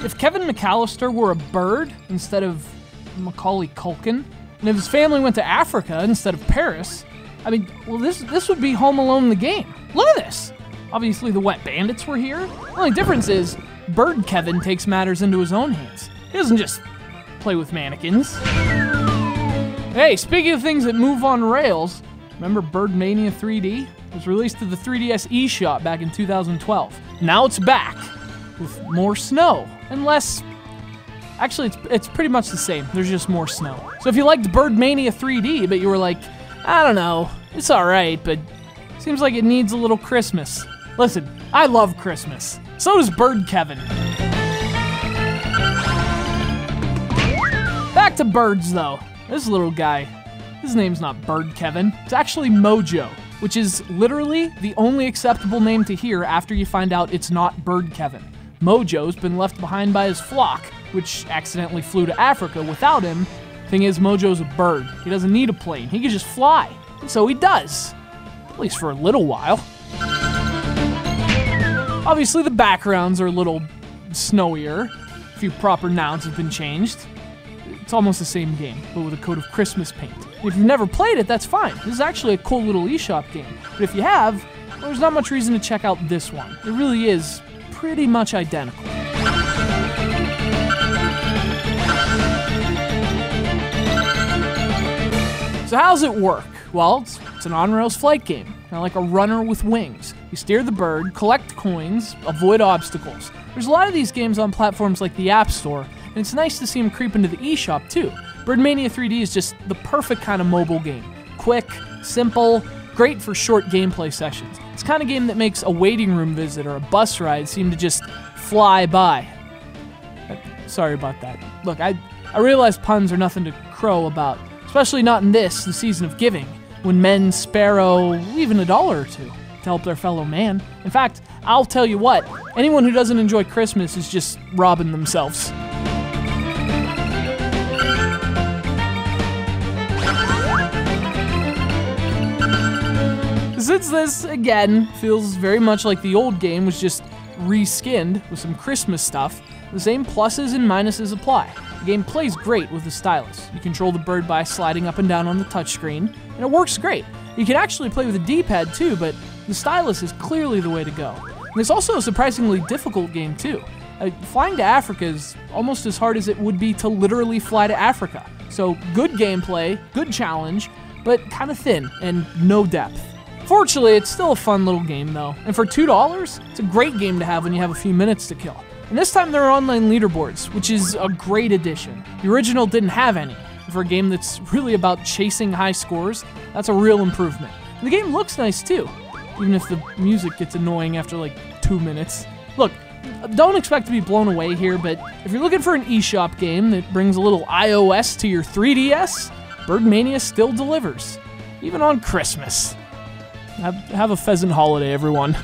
if Kevin McAllister were a bird instead of Macaulay Culkin, and if his family went to Africa instead of Paris, I mean, well, this would be Home Alone the game. Look at this. Obviously, the Wet Bandits were here. The only difference is Bird Kevin takes matters into his own hands. He doesn't just play with mannequins. Hey, speaking of things that move on rails, remember Bird Mania 3D? It was released to the 3DS eShop back in 2012. Now it's back with more snow and less. Actually, it's pretty much the same. There's just more snow. So if you liked Bird Mania 3D, but you were like, I don't know, it's all right, but seems like it needs a little Christmas. Listen, I love Christmas. So does Bird Kevin. Back to birds, though. This little guy, his name's not Bird Kevin. It's actually Mojo, which is literally the only acceptable name to hear after you find out it's not Bird Kevin. Mojo's been left behind by his flock, which accidentally flew to Africa without him. Thing is, Mojo's a bird. He doesn't need a plane. He can just fly. And so he does. At least for a little while. Obviously, the backgrounds are a little snowier. A few proper nouns have been changed. It's almost the same game, but with a coat of Christmas paint. If you've never played it, that's fine. This is actually a cool little eShop game. But if you have, well, there's not much reason to check out this one. It really is pretty much identical. So how's it work? Well, it's an on-rails flight game, kind of like a runner with wings. You steer the bird, collect coins, avoid obstacles. There's a lot of these games on platforms like the App Store, and it's nice to see them creep into the eShop too. Bird Mania 3D is just the perfect kind of mobile game. Quick, simple, great for short gameplay sessions. It's the kind of game that makes a waiting room visit or a bus ride seem to just fly by. Sorry about that. Look, I realize puns are nothing to crow about, especially not in this, the season of giving, when men sparrow even $1 or $2 to help their fellow man. In fact, I'll tell you what, anyone who doesn't enjoy Christmas is just robbing themselves. Since this, again, feels very much like the old game was just reskinned with some Christmas stuff, the same pluses and minuses apply. The game plays great with the stylus. You control the bird by sliding up and down on the touchscreen, and it works great. You can actually play with a D-pad too, but the stylus is clearly the way to go. And it's also a surprisingly difficult game too. Flying to Africa is almost as hard as it would be to literally fly to Africa. So good gameplay, good challenge, but kind of thin and no depth. Fortunately, it's still a fun little game though, and for $2, it's a great game to have when you have a few minutes to kill. And this time there are online leaderboards, which is a great addition. The original didn't have any. For a game that's really about chasing high scores, that's a real improvement. And the game looks nice too, even if the music gets annoying after like 2 minutes. Look, don't expect to be blown away here, but if you're looking for an eShop game that brings a little iOS to your 3DS, Bird Mania still delivers, even on Christmas. Have a pheasant holiday, everyone.